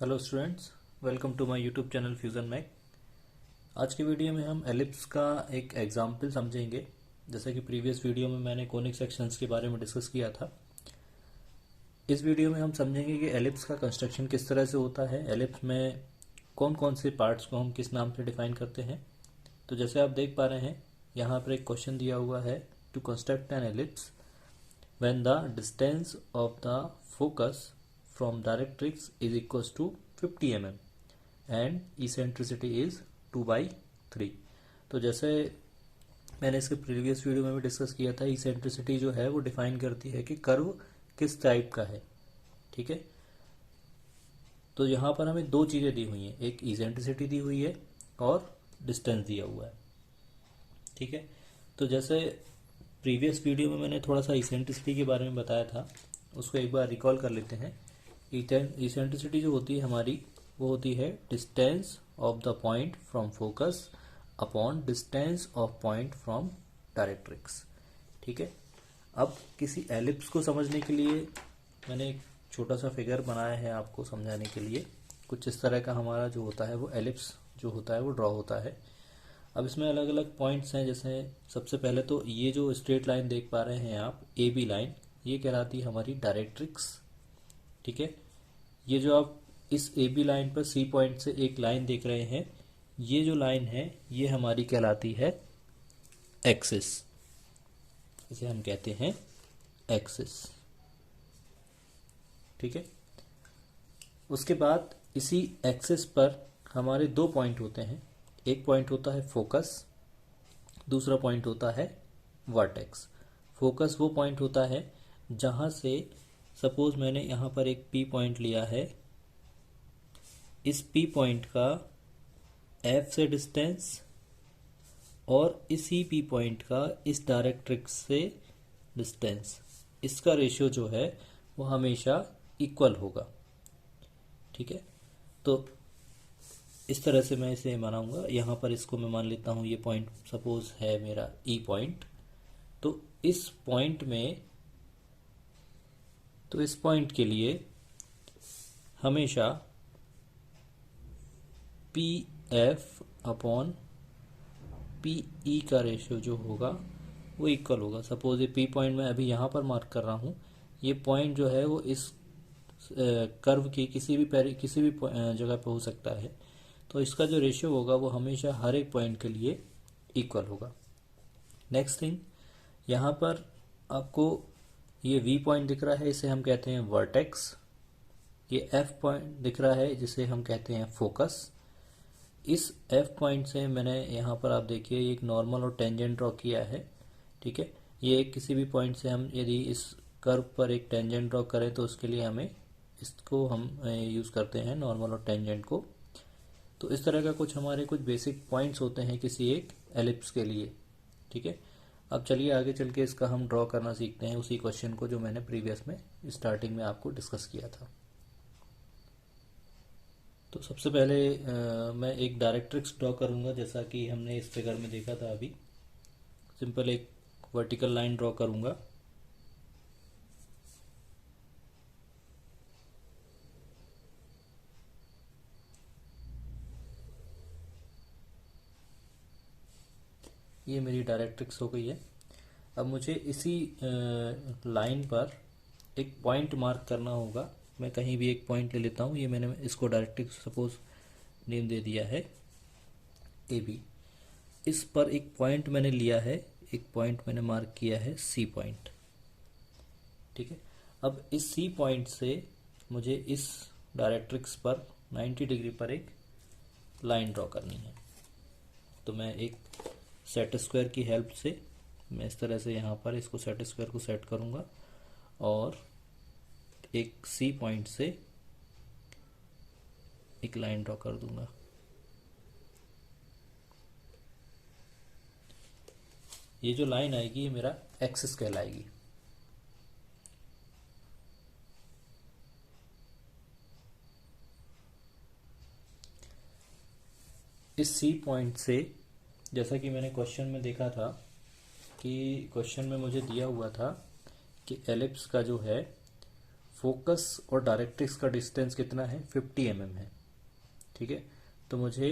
Hello students, welcome to my YouTube channel Fusion Mac. आज की video में हम एलिप्स का एक एग्जाम्पल समझेंगे। जैसा कि प्रीवियस वीडियो में मैंने कोनिक सेक्शंस के बारे में डिस्कस किया था, इस वीडियो में हम समझेंगे कि एलिप्स का कंस्ट्रक्शन किस तरह से होता है, एलिप्स में कौन कौन से पार्ट्स को हम किस नाम से डिफाइन करते हैं। तो जैसे आप देख पा रहे हैं, यहाँ पर एक क्वेश्चन दिया हुआ है, to construct an ellipse when the distance of the focus from directrix is equals to 50 mm and eccentricity is 2/3। तो जैसे मैंने इसके प्रीवियस वीडियो में भी डिस्कस किया था, इसेंट्रिसिटी जो है वो डिफाइन करती है कि कर्व किस टाइप का है। ठीक है, तो यहाँ पर हमें दो चीज़ें दी हुई हैं, एक इसेंट्रिसिटी दी हुई है और डिस्टेंस दिया हुआ है। ठीक है, तो जैसे प्रीवियस वीडियो में मैंने थोड़ा सा इसेंट्रिसिटी के बारे में बताया था, उसको एक बार रिकॉल कर लेते हैं। इसेंट्रिसिटी जो होती है हमारी, वो होती है distance of the point from focus upon distance of point from directrix. ठीक है, अब किसी एलिप्स को समझने के लिए मैंने एक छोटा सा फिगर बनाया है आपको समझाने के लिए। कुछ इस तरह का हमारा जो होता है वो एलिप्स जो होता है वो ड्रॉ होता है। अब इसमें अलग अलग पॉइंट्स हैं, जैसे सबसे पहले तो ये जो स्ट्रेट लाइन देख पा रहे हैं आप, ए बी लाइन, ये कहलाती है हमारी डायरेक्ट्रिक्स। ठीक है, ये जो आप इस ए बी लाइन पर सी पॉइंट से एक लाइन देख रहे हैं, ये जो लाइन है ये हमारी कहलाती है एक्सिस, इसे हम कहते हैं एक्सिस। ठीक है, उसके बाद इसी एक्सिस पर हमारे दो पॉइंट होते हैं, एक पॉइंट होता है फोकस, दूसरा पॉइंट होता है वर्टेक्स। फोकस वो पॉइंट होता है जहां से, सपोज मैंने यहाँ पर एक पी पॉइंट लिया है, इस पी पॉइंट का एफ से डिस्टेंस और इसी पी पॉइंट का इस डायरेक्ट्रिक्स से डिस्टेंस, इसका रेशियो जो है वो हमेशा इक्वल होगा। ठीक है, तो इस तरह से मैं इसे बनाऊंगा। यहाँ पर इसको मैं मान लेता हूँ, ये पॉइंट सपोज है मेरा ई पॉइंट। तो इस पॉइंट में, तो इस पॉइंट के लिए हमेशा P F upon P E का रेशियो जो होगा वो इक्वल होगा। सपोज ये पी पॉइंट मैं अभी यहाँ पर मार्क कर रहा हूँ, ये पॉइंट जो है वो इस कर्व की किसी भी जगह पे हो सकता है, तो इसका जो रेशियो होगा वो हमेशा हर एक पॉइंट के लिए इक्वल होगा। नेक्स्ट थिंग, यहाँ पर आपको ये वी पॉइंट दिख रहा है, इसे हम कहते हैं वर्टेक्स। ये एफ पॉइंट दिख रहा है जिसे हम कहते हैं फोकस। इस एफ पॉइंट से मैंने यहाँ पर आप देखिए एक नॉर्मल और टेंजेंट ड्रॉ किया है। ठीक है, ये किसी भी पॉइंट से हम यदि इस कर्व पर एक टेंजेंट ड्रॉ करें तो उसके लिए हमें इसको हम यूज़ करते हैं, नॉर्मल और टेंजेंट को। तो इस तरह का कुछ हमारे कुछ बेसिक पॉइंट्स होते हैं किसी एक एलिप्स के लिए। ठीक है, अब चलिए आगे चल के इसका हम ड्रॉ करना सीखते हैं, उसी क्वेश्चन को जो मैंने प्रीवियस में स्टार्टिंग में आपको डिस्कस किया था। तो सबसे पहले मैं एक डायरेक्ट्रिक्स ड्रॉ करूंगा, जैसा कि हमने इस फिगर में देखा था अभी। सिंपल एक वर्टिकल लाइन ड्रॉ करूंगा। ये मेरी डायरेक्ट्रिक्स हो गई है। अब मुझे इसी लाइन पर एक पॉइंट मार्क करना होगा। मैं कहीं भी एक पॉइंट ले लेता हूँ, ये मैंने इसको डायरेक्ट्रिक्स सपोज नेम दे दिया है ए बी। इस पर एक पॉइंट मैंने लिया है, एक पॉइंट मैंने मार्क किया है सी पॉइंट। ठीक है, अब इस सी पॉइंट से मुझे इस डायरेक्ट्रिक्स पर 90 डिग्री पर एक लाइन ड्रॉ करनी है। तो मैं एक सेट स्क्वायर की हेल्प से मैं इस तरह से यहाँ पर इसको सेट स्क्वायर को सेट करूँगा और एक सी पॉइंट से एक लाइन ड्रॉ कर दूंगा। ये जो लाइन आएगी ये मेरा एक्सिस कहलाएगी। इस सी पॉइंट से, जैसा कि मैंने क्वेश्चन में देखा था कि क्वेश्चन में मुझे दिया हुआ था कि एलिप्स का जो है फोकस और डायरेक्ट्रिक्स का डिस्टेंस कितना है, 50 mm है। ठीक है, तो मुझे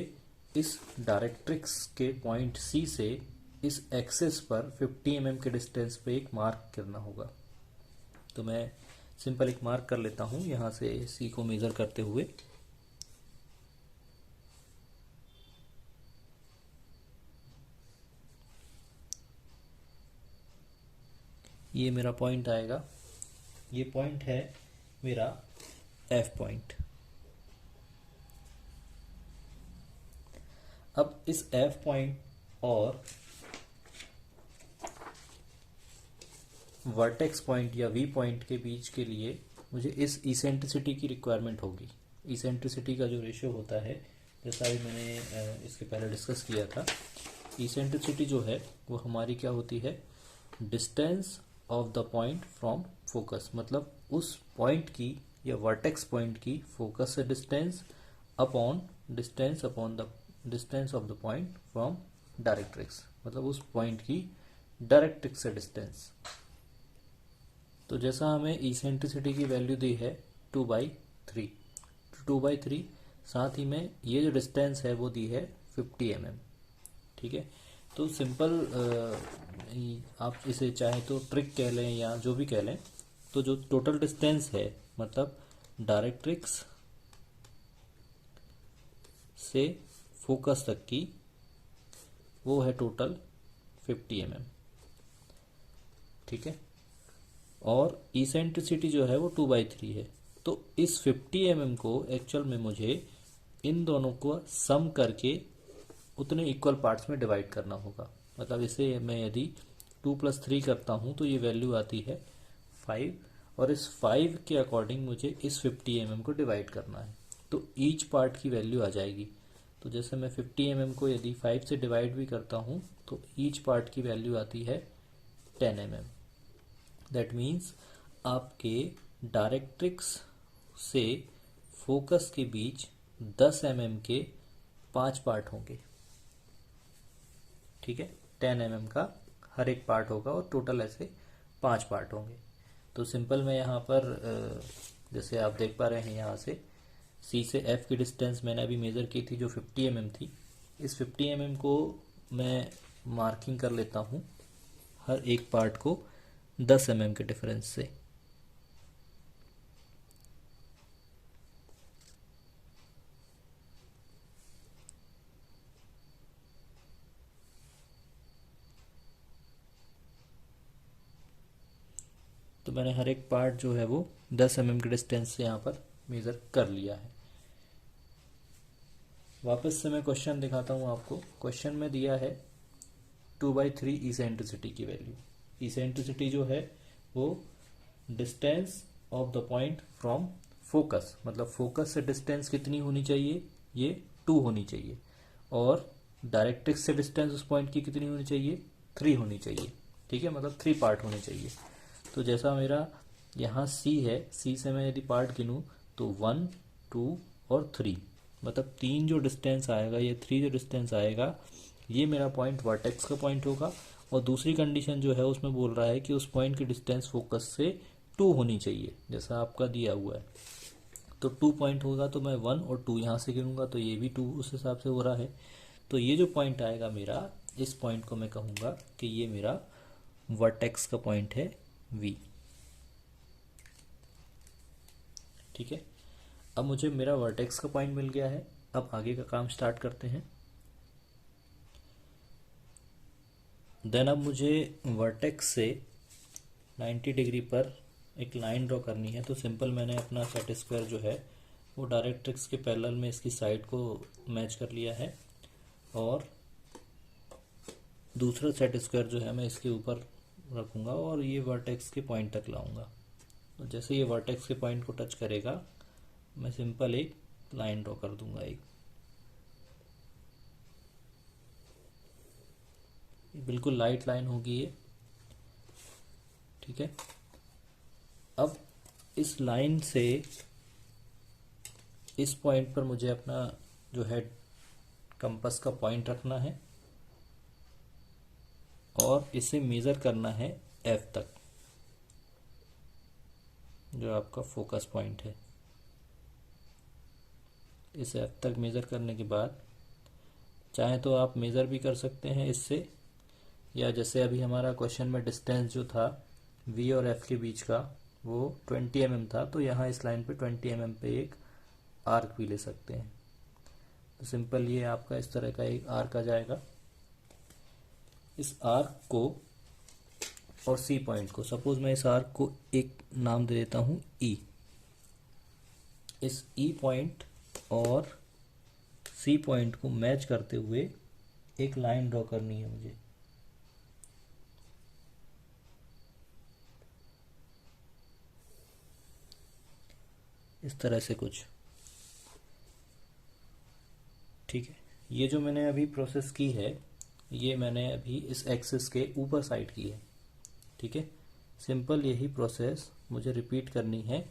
इस डायरेक्ट्रिक्स के पॉइंट सी से इस एक्सिस पर 50 mm के डिस्टेंस पे एक मार्क करना होगा। तो मैं सिंपल एक मार्क कर लेता हूँ यहाँ से सी को मेज़र करते हुए। ये मेरा पॉइंट आएगा, ये पॉइंट है मेरा एफ पॉइंट। अब इस एफ पॉइंट और वर्टेक्स पॉइंट या वी पॉइंट के बीच के लिए मुझे इस इसेंट्रिसिटी की रिक्वायरमेंट होगी। इसेंट्रिसिटी का जो रेशियो होता है, जैसा भी मैंने इसके पहले डिस्कस किया था, इसेंट्रिसिटी जो है वो हमारी क्या होती है, distance of the point from focus, मतलब उस पॉइंट की या वर्टेक्स पॉइंट की फोकस से distance upon the distance of the point from directrix, मतलब उस पॉइंट की डायरेक्ट्रिक्स से डिस्टेंस। तो जैसा हमें इसेंट्रिसिटी की वैल्यू दी है 2/3, 2/3, साथ ही में ये जो डिस्टेंस है वो दी है 50 mm। ठीक है, तो सिंपल आप इसे चाहे तो ट्रिक कह लें या जो भी कह लें, तो जो टोटल डिस्टेंस है, मतलब डायरेक्ट्रिक्स से फोकस तक की, वो है टोटल 50 mm। ठीक है, और इसेंट्रिसिटी जो है वो 2/3 है। तो इस 50 mm को एक्चुअल में मुझे इन दोनों को सम करके उतने इक्वल पार्ट्स में डिवाइड करना होगा। मतलब इसे मैं यदि 2+3 करता हूँ तो ये वैल्यू आती है 5, और इस 5 के अकॉर्डिंग मुझे इस 50 mm को डिवाइड करना है, तो ईच पार्ट की वैल्यू आ जाएगी। तो जैसे मैं 50 mm को यदि 5 से डिवाइड भी करता हूँ तो ईच पार्ट की वैल्यू आती है 10 mm। दैट मीन्स आपके डायरेक्ट्रिक्स से फोकस के बीच 10 mm के 5 पार्ट होंगे। ठीक है, 10 mm का हर एक पार्ट होगा और टोटल ऐसे 5 पार्ट होंगे। तो सिंपल मैं यहाँ पर जैसे आप देख पा रहे हैं, यहाँ से सी से एफ की डिस्टेंस मैंने अभी मेज़र की थी जो 50 mm थी। इस 50 mm को मैं मार्किंग कर लेता हूँ हर एक पार्ट को 10 mm के डिफरेंस से। तो मैंने हर एक पार्ट जो है वो 10 mm के डिस्टेंस से यहाँ पर मेज़र कर लिया है। वापस से मैं क्वेश्चन दिखाता हूँ आपको। क्वेश्चन में दिया है 2/3 इसेंट्रिसिटी की वैल्यू। इसेंट्रिसिटी जो है वो distance of the point from focus, मतलब फोकस से डिस्टेंस कितनी होनी चाहिए, ये 2 होनी चाहिए, और डायरेक्ट्रिक्स से डिस्टेंस उस पॉइंट की कितनी होनी चाहिए, 3 होनी चाहिए। ठीक है, मतलब 3 पार्ट होने चाहिए। तो जैसा मेरा यहाँ सी है, सी से मैं यदि पार्ट गिनूँ तो 1, 2 और 3, मतलब 3 जो डिस्टेंस आएगा, ये 3 जो डिस्टेंस आएगा, ये मेरा पॉइंट वर्टेक्स का पॉइंट होगा। और दूसरी कंडीशन जो है उसमें बोल रहा है कि उस पॉइंट की डिस्टेंस फोकस से 2 होनी चाहिए, जैसा आपका दिया हुआ है। तो 2 पॉइंट होगा तो मैं 1 और 2 यहाँ से गिनूंगा तो ये भी 2 उस हिसाब से हो रहा है। तो ये जो पॉइंट आएगा मेरा, इस पॉइंट को मैं कहूँगा कि ये मेरा वर्टेक्स का पॉइंट है V। ठीक है, अब मुझे मेरा वर्टेक्स का पॉइंट मिल गया है। अब आगे का काम स्टार्ट करते हैं। देन अब मुझे वर्टेक्स से 90 डिग्री पर एक लाइन ड्रॉ करनी है। तो सिंपल मैंने अपना सेट स्क्वायर जो है वो डायरेक्ट्रिक्स के पैरेलल में इसकी साइड को मैच कर लिया है, और दूसरा सेट स्क्वायर जो है मैं इसके ऊपर रखूँगा और ये वर्टेक्स के पॉइंट तक लाऊंगा। तो जैसे ये वर्टेक्स के पॉइंट को टच करेगा, मैं सिंपल एक लाइन ड्रॉ कर दूंगा। एक बिल्कुल लाइट लाइन होगी ये। ठीक है, अब इस लाइन से इस पॉइंट पर मुझे अपना जो है कंपास का पॉइंट रखना है और इसे मेज़र करना है F तक। जो आपका फोकस पॉइंट है। इस एफ तक मेज़र करने के बाद चाहे तो आप मेज़र भी कर सकते हैं इससे, या जैसे अभी हमारा क्वेश्चन में डिस्टेंस जो था वी और एफ के बीच का वो 20 mm था, तो यहाँ इस लाइन पे 20 mm पे एक आर्क भी ले सकते हैं। तो सिंपल ये आपका इस तरह का एक आर्क आ जाएगा। इस आर्क को और सी पॉइंट को, सपोज मैं इस आर्क को एक नाम दे देता हूँ ई। इस ई पॉइंट और सी पॉइंट को मैच करते हुए एक लाइन ड्रॉ करनी है मुझे। इस तरह से कुछ, ठीक है। ये जो मैंने अभी प्रोसेस की है, ये मैंने अभी इस एक्सिस के ऊपर साइड की है, ठीक है। सिंपल यही प्रोसेस मुझे रिपीट करनी है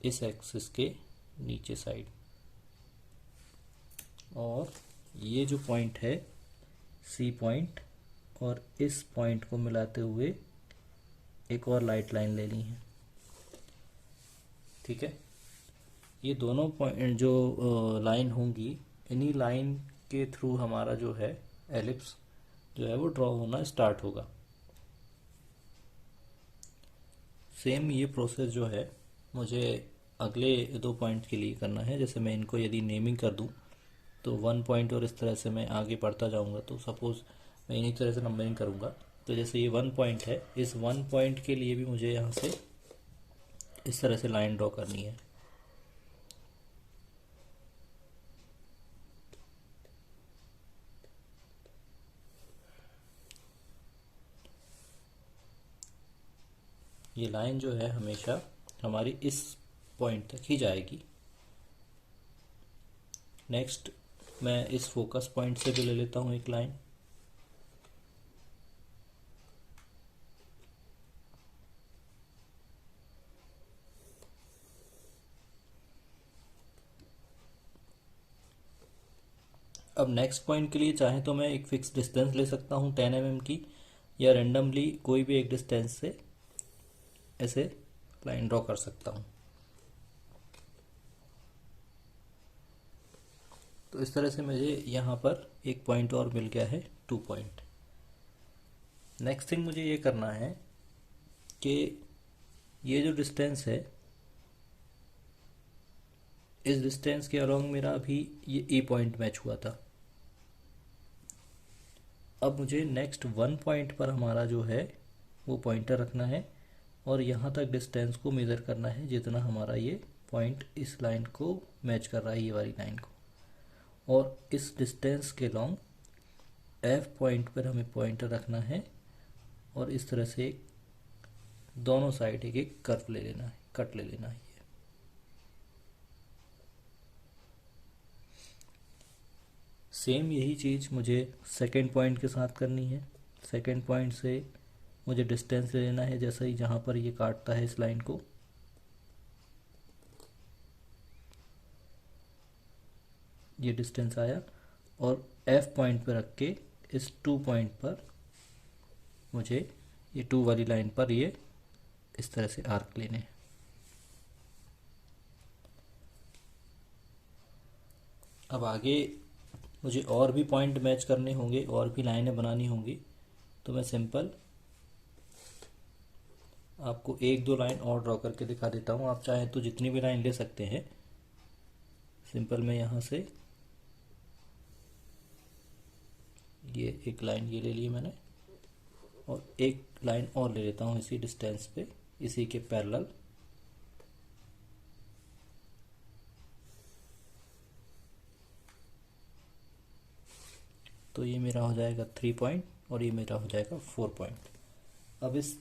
इस एक्सिस के नीचे साइड। और ये जो पॉइंट है सी पॉइंट और इस पॉइंट को मिलाते हुए एक और लाइट लाइन लेनी है, ठीक है। ये दोनों पॉइंट जो लाइन होंगी, इन्हीं लाइन के थ्रू हमारा जो है एलिप्स जो है वो ड्रॉ होना स्टार्ट होगा। सेम ये प्रोसेस जो है मुझे अगले 2 पॉइंट के लिए करना है। जैसे मैं इनको यदि नेमिंग कर दूं तो 1 पॉइंट और इस तरह से मैं आगे बढ़ता जाऊंगा, तो सपोज मैं इन्हीं तरह से नंबरिंग करूंगा। तो जैसे ये 1 पॉइंट है, इस 1 पॉइंट के लिए भी मुझे यहाँ से इस तरह से लाइन ड्रॉ करनी है। ये लाइन जो है हमेशा हमारी इस पॉइंट तक ही जाएगी। नेक्स्ट मैं इस फोकस पॉइंट से भी ले लेता हूँ एक लाइन। अब नेक्स्ट पॉइंट के लिए चाहे तो मैं एक फिक्स डिस्टेंस ले सकता हूँ 10 mm की, या रेंडमली कोई भी एक डिस्टेंस से ऐसे लाइन ड्रॉ कर सकता हूँ। तो इस तरह से मुझे यहाँ पर एक पॉइंट और मिल गया है, 2 पॉइंट। नेक्स्ट थिंग मुझे ये करना है कि ये जो डिस्टेंस है, इस डिस्टेंस के अलोंग मेरा अभी ये ए पॉइंट मैच हुआ था। अब मुझे नेक्स्ट 1 पॉइंट पर हमारा जो है वो पॉइंटर रखना है और यहाँ तक डिस्टेंस को मेज़र करना है जितना हमारा ये पॉइंट इस लाइन को मैच कर रहा है, ये वाली लाइन को। और इस डिस्टेंस के लॉन्ग एफ पॉइंट पर हमें पॉइंटर रखना है और इस तरह से दोनों साइड एक एक कर्व ले लेना है, कट ले लेना है। सेम यही चीज़ मुझे सेकेंड पॉइंट के साथ करनी है। सेकेंड पॉइंट से मुझे डिस्टेंस ले लेना है, जैसा ही जहाँ पर ये काटता है इस लाइन को। ये डिस्टेंस आया और एफ पॉइंट पर रख के इस 2 पॉइंट पर मुझे ये 2 वाली लाइन पर ये इस तरह से आर्क लेने हैं। अब आगे मुझे और भी पॉइंट मैच करने होंगे और भी लाइनें बनानी होंगी, तो मैं सिंपल आपको 1-2 लाइन और ड्रॉ करके दिखा देता हूँ। आप चाहें तो जितनी भी लाइन ले सकते हैं। सिंपल मैं यहाँ से ये एक लाइन ये ले ली मैंने और एक लाइन और ले लेता हूँ इसी डिस्टेंस पे, इसी के पैरेलल। तो ये मेरा हो जाएगा 3 पॉइंट और ये मेरा हो जाएगा 4 पॉइंट। अब इस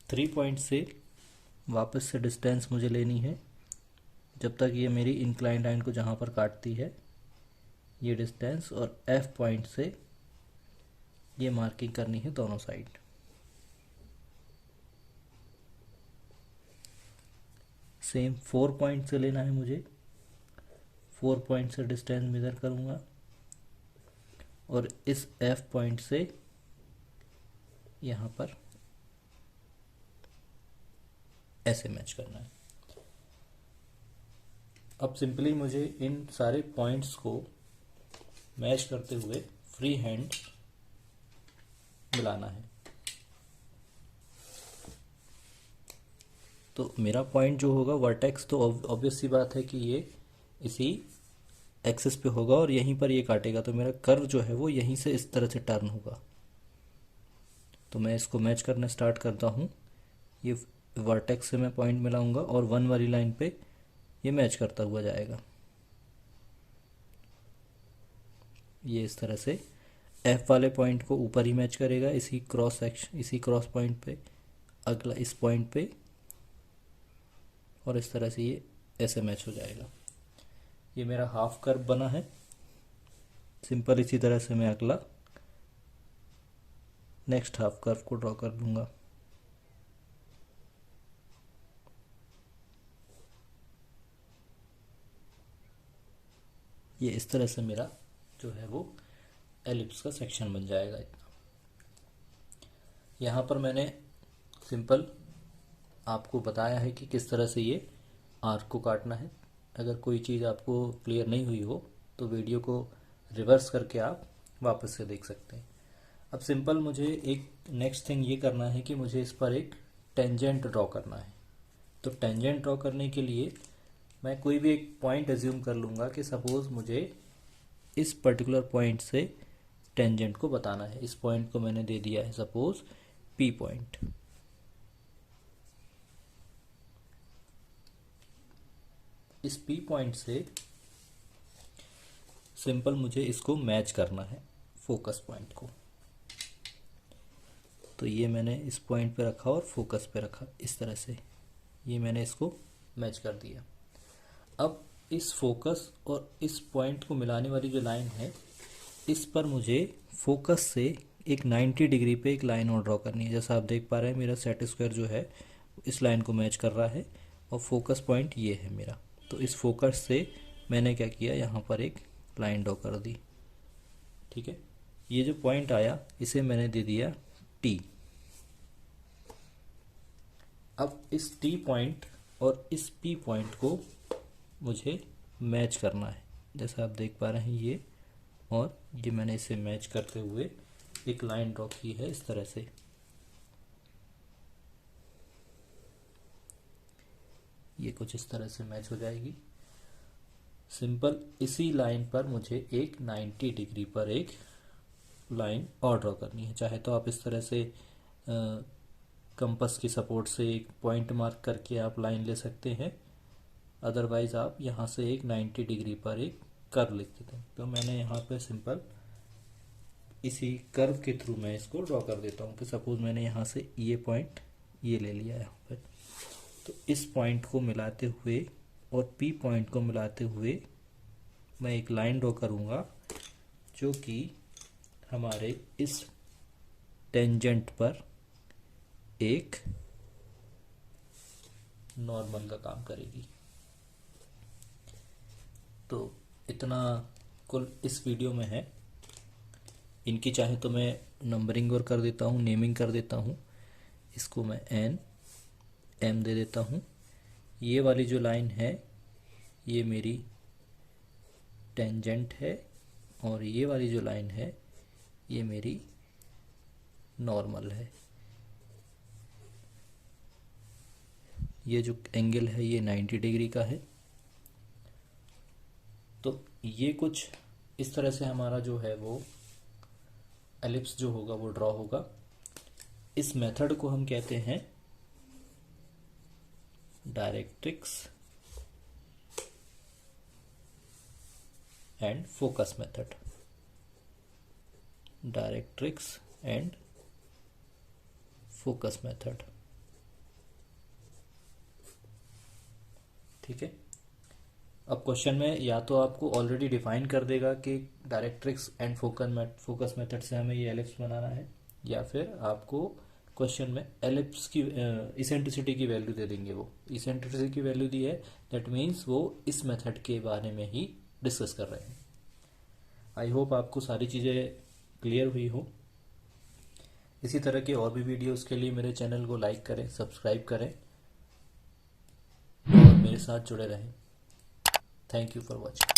3 पॉइंट से वापस से डिस्टेंस मुझे लेनी है जब तक ये मेरी इंक्लाइन लाइन को जहाँ पर काटती है ये डिस्टेंस, और एफ पॉइंट से ये मार्किंग करनी है दोनों साइड। सेम 4 पॉइंट से लेना है मुझे। 4 पॉइंट से डिस्टेंस मेजर करूँगा और इस एफ पॉइंट से यहाँ पर ऐसे मैच करना है। अब सिंपली मुझे इन सारे पॉइंट्स को मैच करते हुए फ्री हैंड मिलाना है। तो मेरा पॉइंट जो होगा वर्टेक्स, तो ऑब्वियस सी बात है कि ये इसी एक्सिस पे होगा और यहीं पर ये काटेगा, तो मेरा कर्व जो है वो यहीं से इस तरह से टर्न होगा। तो मैं इसको मैच करना स्टार्ट करता हूँ। ये वर्टेक्स से मैं पॉइंट मिलाऊंगा और 1 वाली लाइन पे ये मैच करता हुआ जाएगा। ये इस तरह से F वाले पॉइंट को ऊपर ही मैच करेगा, इसी क्रॉस सेक्शन, इसी क्रॉस पॉइंट पे, अगला इस पॉइंट पे, और इस तरह से ये ऐसे मैच हो जाएगा। ये मेरा हाफ कर्व बना है। सिंपल इसी तरह से मैं अगला नेक्स्ट हाफ कर्व को ड्रॉ कर लूँगा। ये इस तरह से मेरा जो है वो एलिप्स का सेक्शन बन जाएगा इतना। यहाँ पर मैंने सिंपल आपको बताया है कि किस तरह से ये आर्क को काटना है। अगर कोई चीज़ आपको क्लियर नहीं हुई हो तो वीडियो को रिवर्स करके आप वापस से देख सकते हैं। अब सिंपल मुझे एक नेक्स्ट थिंग ये करना है कि मुझे इस पर एक टेंजेंट ड्रॉ करना है। तो टेंजेंट ड्रॉ करने के लिए मैं कोई भी एक पॉइंट एज्यूम कर लूँगा कि सपोज़ मुझे इस पर्टिकुलर पॉइंट से टेंजेंट को बताना है। इस पॉइंट को मैंने दे दिया है सपोज़ P पॉइंट। इस P पॉइंट से सिंपल मुझे इसको मैच करना है फोकस पॉइंट को। तो ये मैंने इस पॉइंट पे रखा और फोकस पे रखा, इस तरह से ये मैंने इसको मैच कर दिया। अब इस फोकस और इस पॉइंट को मिलाने वाली जो लाइन है, इस पर मुझे फोकस से एक 90 डिग्री पे एक लाइन और ड्रॉ करनी है। जैसा आप देख पा रहे हैं मेरा सेट स्क्वायर जो है इस लाइन को मैच कर रहा है और फोकस पॉइंट ये है मेरा। तो इस फोकस से मैंने क्या किया, यहाँ पर एक लाइन ड्रॉ कर दी। ठीक है, ये जो पॉइंट आया इसे मैंने दे दिया T। अब इस T पॉइंट और इस P पॉइंट को मुझे मैच करना है। जैसा आप देख पा रहे हैं ये, और ये मैंने इसे मैच करते हुए एक लाइन ड्रॉ की है इस तरह से। ये कुछ इस तरह से मैच हो जाएगी। सिंपल इसी लाइन पर मुझे एक 90 डिग्री पर एक लाइन और ड्रॉ करनी है। चाहे तो आप इस तरह से कंपास की सपोर्ट से एक पॉइंट मार्क करके आप लाइन ले सकते हैं, अदरवाइज आप यहाँ से एक 90 डिग्री पर एक कर्व लिख देते हैं। तो मैंने यहाँ पे सिंपल इसी कर्व के थ्रू मैं इसको ड्रॉ कर देता हूँ कि सपोज मैंने यहाँ से ये पॉइंट ये ले लिया यहाँ पर। तो इस पॉइंट को मिलाते हुए और P पॉइंट को मिलाते हुए मैं एक लाइन ड्रॉ करूँगा जो कि हमारे इस टेंजेंट पर एक नॉर्मल का काम करेगी। तो इतना कुल इस वीडियो में है। इनकी चाहे तो मैं नंबरिंग और कर देता हूँ, नेमिंग कर देता हूँ। इसको मैं N M दे देता हूँ। ये वाली जो लाइन है ये मेरी टेंजेंट है और ये वाली जो लाइन है ये मेरी नॉर्मल है। ये जो एंगल है ये 90 डिग्री का है। तो ये कुछ इस तरह से हमारा जो है वो एलिप्स जो होगा वो ड्रॉ होगा। इस मेथड को हम कहते हैं directrix and focus method. Directrix and focus method. ठीक है, अब क्वेश्चन में या तो आपको ऑलरेडी डिफाइन कर देगा कि डायरेक्ट्रिक्स एंड फोकस मेथड से हमें ये एलिप्स बनाना है, या फिर आपको क्वेश्चन में एलिप्स की इसेंट्रिसिटी की वैल्यू दे देंगे। वो इसेंट्रिसिटी की वैल्यू दी है, दैट मीन्स वो इस मेथड के बारे में ही डिस्कस कर रहे हैं। आई होप आपको सारी चीज़ें क्लियर हुई हो। इसी तरह के और भी वीडियोस के लिए मेरे चैनल को लाइक करें, सब्सक्राइब करें मेरे साथ जुड़े रहें। Thank you for watching.